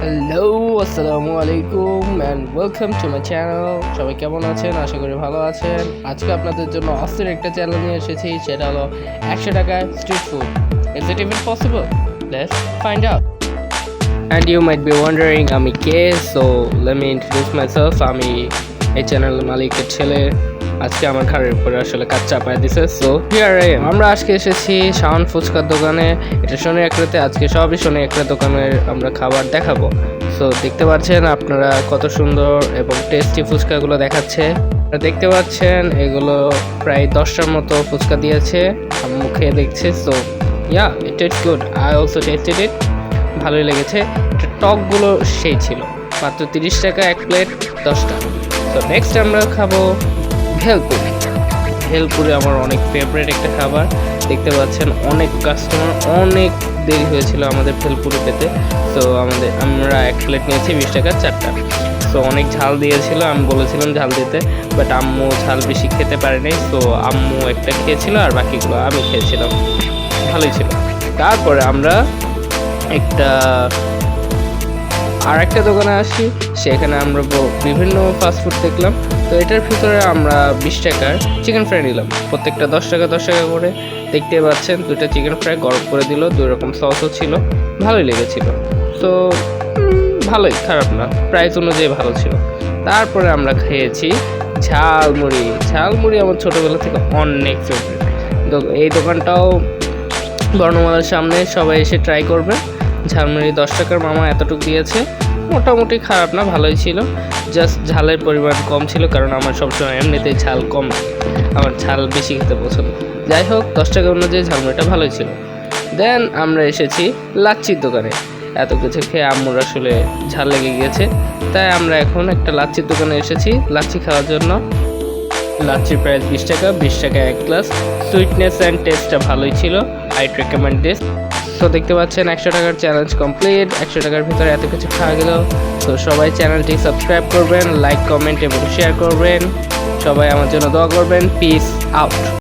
Hello, আসসালামু আলাইকুম and welcome to my channel. সবাই কেমন আছেন? আশা করি ভালো আছেন। আজকে আপনাদের জন্য অস্থির একটা চ্যানেল নিয়ে এসেছি, সেটা হলো 100 টাকায় street food. Is it even possible? Let's find out. And you might be wondering আমি কে, so let me introduce myself. আমি এই চ্যানেলের মালিকের ছেলে। আজকে আমার ঘাড়ের উপরে আসলে কাজ চাপায় দিছে, সো হিয়ার আই এম। আমরা আজকে এসেছি শাওন ফুচকার দোকানে। এটা শনি একরাতে, আজকে সবই শনি একটা দোকানের আমরা খাবার দেখাবো। সো দেখতে পাচ্ছেন আপনারা কত সুন্দর এবং টেস্টি ফুচকাগুলো দেখাচ্ছে। আপনারা দেখতে পাচ্ছেন এগুলো প্রায় 10টার মতো ফুচকা দিয়েছে, আম্মু খেয়ে দেখছে। So yeah, it is good, I also tasted it. ভালোই লেগেছে। এটা টকগুলো সেই ছিল, মাত্র 30 টাকা এক প্লেট, 10টা। তো নেক্সট আমরা খাবো ভেলপুরি। ভেলপুরি আমার অনেক ফেভারিট একটা খাবার। দেখতে পাচ্ছেন অনেক কাস্টমার, অনেক দেরি হয়েছিল আমাদের ভেলপুরি পেতে। তো আমরা এক প্লেট নিয়েছি 20 টাকা 4টা। সো অনেক ঝাল দিয়েছিল, আমি বলেছিলাম ঝাল দিতে, বাট আম্মু ঝাল বেশি খেতে পারেনি। সো আম্মু একটা খেয়েছিল আর বাকিগুলো আমি খেয়েছিলাম, ভালোই ছিল। তারপরে আমরা একটা দোকানে আসি, সেখানে আমরা বিভিন্ন ফাস্টফুড দেখলাম। তো এটার ভিতরে আমরা 20 টাকার চিকেন ফ্রাই নিলাম, প্রত্যেকটা 10 টাকা 10 টাকা করে। দেখতে পাচ্ছেন 2টা চিকেন ফ্রাই গরম করে দিল, 2 রকম সসও ছিল, ভালোই লেগেছিল। তো ভালোই, খারাপ না, প্রাইস অনুযায়ী ভালো ছিল। তারপরে আমরা খেয়েছি ঝালমুড়ি। ঝালমুড়ি আমার ছোটোবেলা থেকে অনেক ফেভারিট। এই দোকানটাও বর্ণমালার সামনে, সবাই এসে ট্রাই করবে। ঝালমুড়ি 10 টাকার মামা এতটুকু দিয়েছে, মোটামুটি খারাপ না, ভালোই ছিল। জাস্ট ঝালের পরিমাণ কম ছিল, কারণ আমার সবসময় এমনিতেই ঝাল কম, আমার ঝাল বেশি খেতে পছন্দ। যাই হোক, 10 টাকা অনুযায়ী ঝালমুড়িটা ভালোই ছিল। দেন আমরা এসেছি লাচ্ছির দোকানে। এত কিছু খেয়ে আম্মুর আসলে ঝাল লেগে গিয়েছে, তাই আমরা এখন একটা লাচ্ছির দোকানে এসেছি লাচ্ছি খাওয়ার জন্য। লাচ্ছির প্রাইস 20 টাকা, 20 টাকা এক গ্লাস। সুইটনেস অ্যান্ড টেস্টটা ভালোই ছিল, আইড রেকমেন্ড দিস। তো দেখতে পাচ্ছেন 100 টাকার চ্যালেঞ্জ কমপ্লিট। 100 টাকার ভিতরে এত কিছু খাওয়া গেল। তো সবাই চ্যানেলটি সাবস্ক্রাইব করবেন, লাইক কমেন্ট এবং শেয়ার করবেন। সবাই আমার জন্য দোয়া করবেন। Piece out.